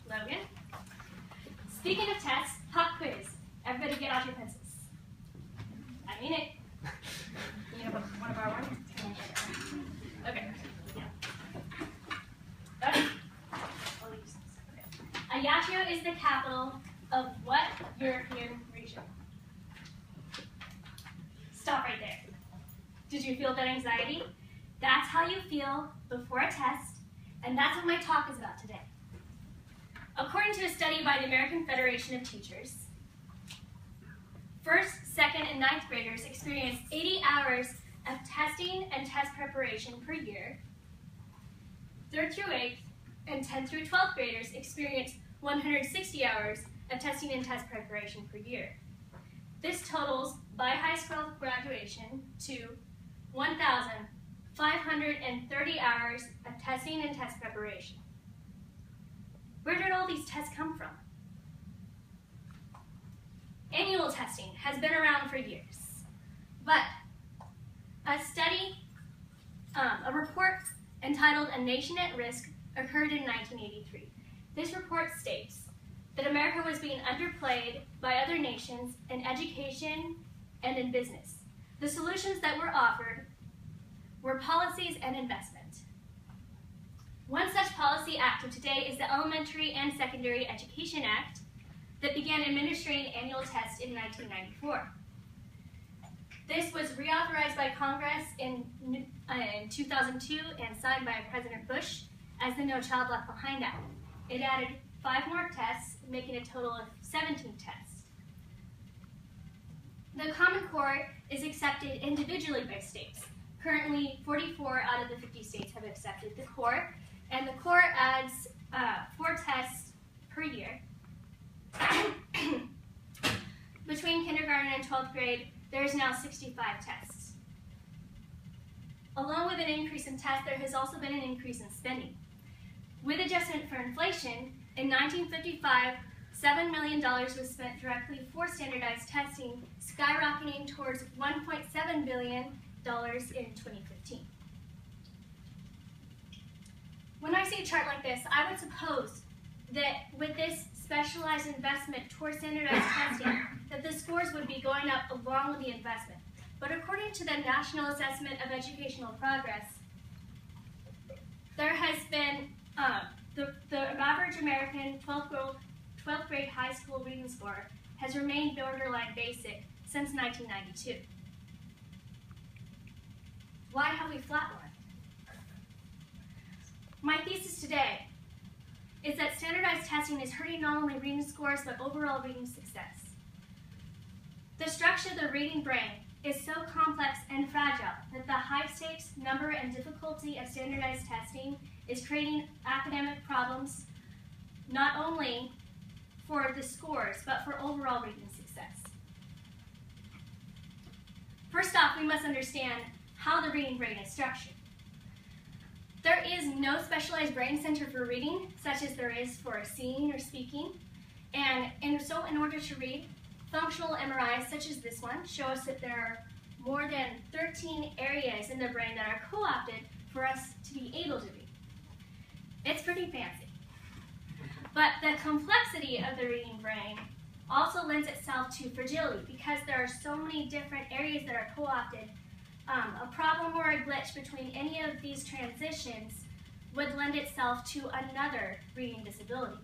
Logan. Speaking of tests, pop quiz. Everybody get out your pencils. I mean it. You know one of our ones? Okay. Yeah. Okay. I'll use this. Okay. Ajaccio is the capital of what European region? Stop right there. Did you feel that anxiety? That's how you feel before a test, and that's what my talk is about today. According to a study by the American Federation of Teachers, first, second, and ninth graders experience 80 hours of testing and test preparation per year. Third through eighth and 10th through 12th graders experience 160 hours of testing and test preparation per year. This totals, by high school graduation, to 1,530 hours of testing and test preparation. Where did all these tests come from? Annual testing has been around for years, but a study, a report entitled A Nation at Risk occurred in 1983. This report states that America was being underplayed by other nations in education and in business. The solutions that were offered were policies and investment. One such policy active today is the Elementary and Secondary Education Act that began administering annual tests in 1994. This was reauthorized by Congress in 2002 and signed by President Bush as the No Child Left Behind Act. It added 5 more tests, making a total of 17 tests. The Common Core is accepted individually by states. Currently, 44 out of the 50 states have accepted the core, and the core adds 4 tests per year. Between kindergarten and 12th grade, there is now 65 tests. Along with an increase in tests, there has also been an increase in spending. With adjustment for inflation, in 1955, $7 million was spent directly for standardized testing, skyrocketing towards $1.7 billion in 2015. When I see a chart like this, I would suppose that with this specialized investment towards standardized testing, that the scores would be going up along with the investment. But according to the National Assessment of Educational Progress, there has been the average American 12th grade high school reading score has remained borderline basic since 1992. Why have we flatlined? My thesis today is that standardized testing is hurting not only reading scores, but overall reading success. The structure of the reading brain is so complex and fragile that the high stakes, number, and difficulty of standardized testing is creating academic problems not only for the scores, but for overall reading success. First off, we must understand how the reading brain is structured. There is no specialized brain center for reading, such as there is for seeing or speaking. And so in order to read, functional MRIs such as this one show us that there are more than 13 areas in the brain that are co-opted for us to be able to read. It's pretty fancy. But the complexity of the reading brain also lends itself to fragility because there are so many different areas that are co-opted. A problem or a glitch between any of these transitions would lend itself to another reading disability.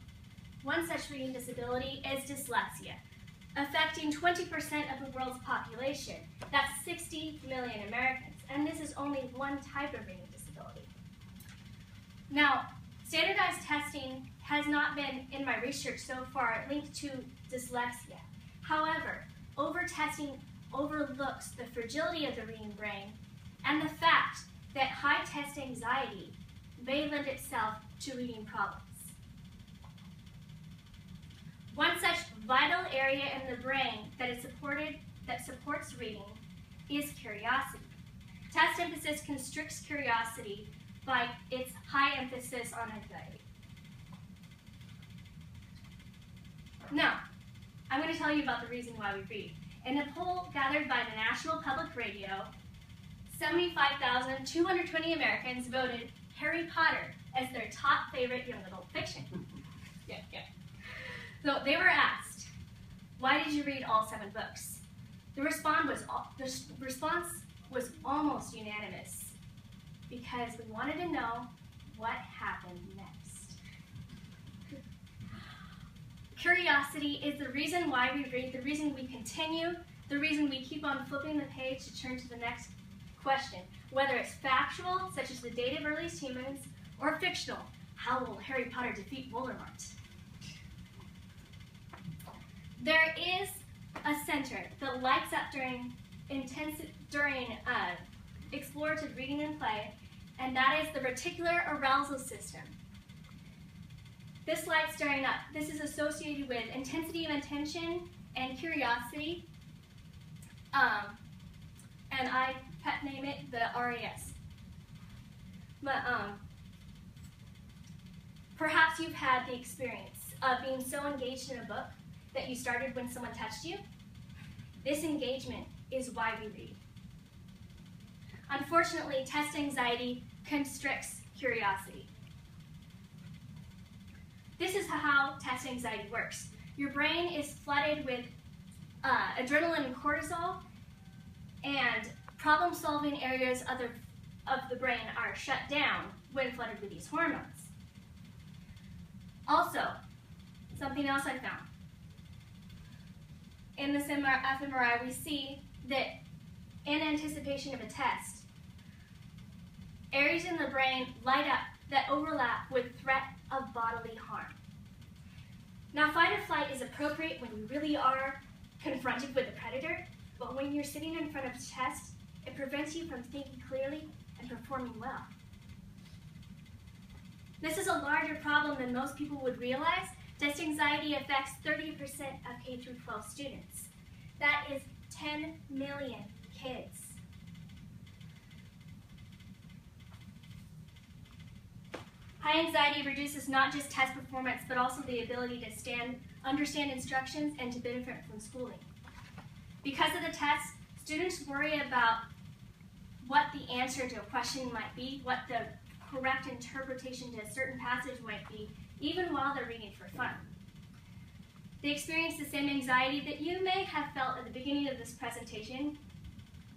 One such reading disability is dyslexia, affecting 20% of the world's population. That's 60 million Americans, and this is only one type of reading disability. Now, standardized testing has not been, in my research so far, linked to dyslexia. However, over-testing overlooks the fragility of the reading brain and the fact that high test anxiety may lend itself to reading problems. One such vital area in the brain that supports reading is curiosity. Test emphasis constricts curiosity by its high emphasis on anxiety. Now, I'm going to tell you about the reason why we read. In a poll gathered by the National Public Radio, 75,220 Americans voted Harry Potter as their top favorite young adult fiction. Yeah. So they were asked, why did you read all 7 books? The response was almost unanimous, because we wanted to know what happened next. Curiosity is the reason why we read, the reason we continue, the reason we keep on flipping the page to turn to the next question. Whether it's factual, such as the date of earliest humans, or fictional, how will Harry Potter defeat Voldemort? There is a center that lights up during explorative reading and play, and that is the reticular arousal system. This lights during up. This is associated with intensity of attention and curiosity, and I pet name it the RAS. But perhaps you've had the experience of being so engaged in a book that you started when someone touched you. This engagement is why we read. Unfortunately, test anxiety constricts curiosity. This is how test anxiety works. Your brain is flooded with adrenaline and cortisol, and problem-solving areas of the brain are shut down when flooded with these hormones. Also, something else I found. In this fMRI, we see that in anticipation of a test, areas in the brain light up that overlap with threat of bodily harm. Now, fight or flight is appropriate when you really are confronted with a predator, but when you're sitting in front of a test, it prevents you from thinking clearly and performing well. This is a larger problem than most people would realize. Test anxiety affects 30% of K-12 students. That is 10 million kids. High anxiety reduces not just test performance, but also the ability to understand instructions and to benefit from schooling. Because of the test, students worry about what the answer to a question might be, what the correct interpretation to a certain passage might be, even while they're reading for fun. They experience the same anxiety that you may have felt at the beginning of this presentation,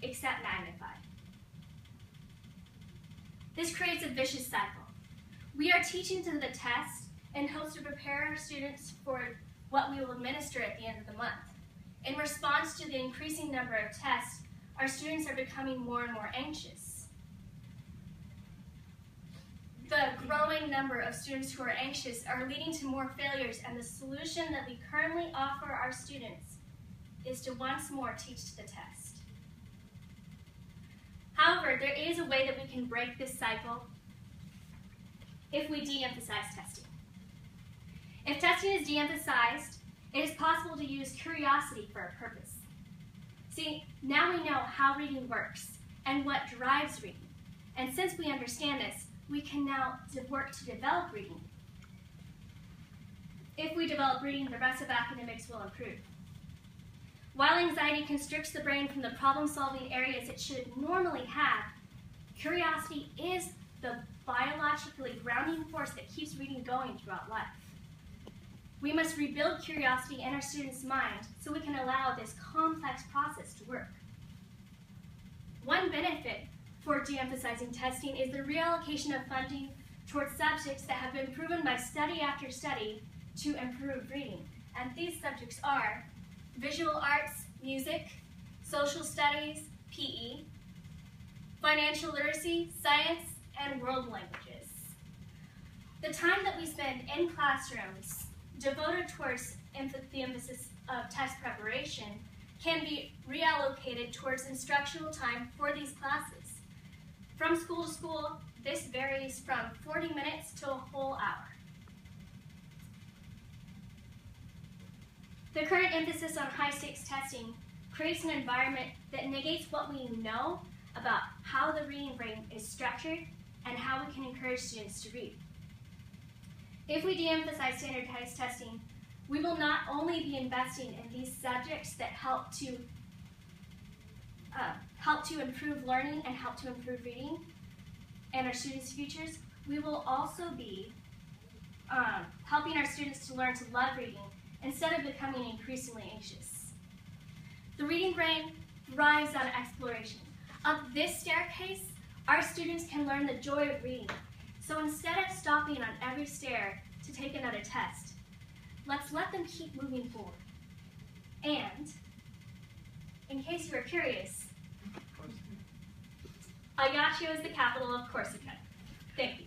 except magnified. This creates a vicious cycle. We are teaching to the test in hopes to prepare our students for what we will administer at the end of the month. In response to the increasing number of tests, our students are becoming more and more anxious. The growing number of students who are anxious are leading to more failures, and the solution that we currently offer our students is to once more teach to the test. However, there is a way that we can break this cycle if we de-emphasize testing. If testing is de-emphasized, it is possible to use curiosity for a purpose. See, now we know how reading works and what drives reading. And since we understand this, we can now work to develop reading. If we develop reading, the rest of academics will improve. While anxiety constricts the brain from the problem-solving areas it should normally have, curiosity is the biologically grounding force that keeps reading going throughout life. We must rebuild curiosity in our students' mind so we can allow this complex process to work. One benefit for de-emphasizing testing is the reallocation of funding towards subjects that have been proven by study after study to improve reading. And these subjects are visual arts, music, social studies, PE, financial literacy, science, and world languages. The time that we spend in classrooms devoted towards the emphasis of test preparation can be reallocated towards instructional time for these classes. From school to school, this varies from 40 minutes to a whole hour. The current emphasis on high-stakes testing creates an environment that negates what we know about how the reading brain is structured and how we can encourage students to read. If we de-emphasize standardized testing, we will not only be investing in these subjects that help to improve learning and help to improve reading and our students' futures, we will also be helping our students to learn to love reading instead of becoming increasingly anxious. The reading brain thrives on exploration. Up this staircase, our students can learn the joy of reading. So instead of stopping on every stair to take another test, let's let them keep moving forward. And, in case you were curious, Ajaccio is the capital of Corsica. Thank you.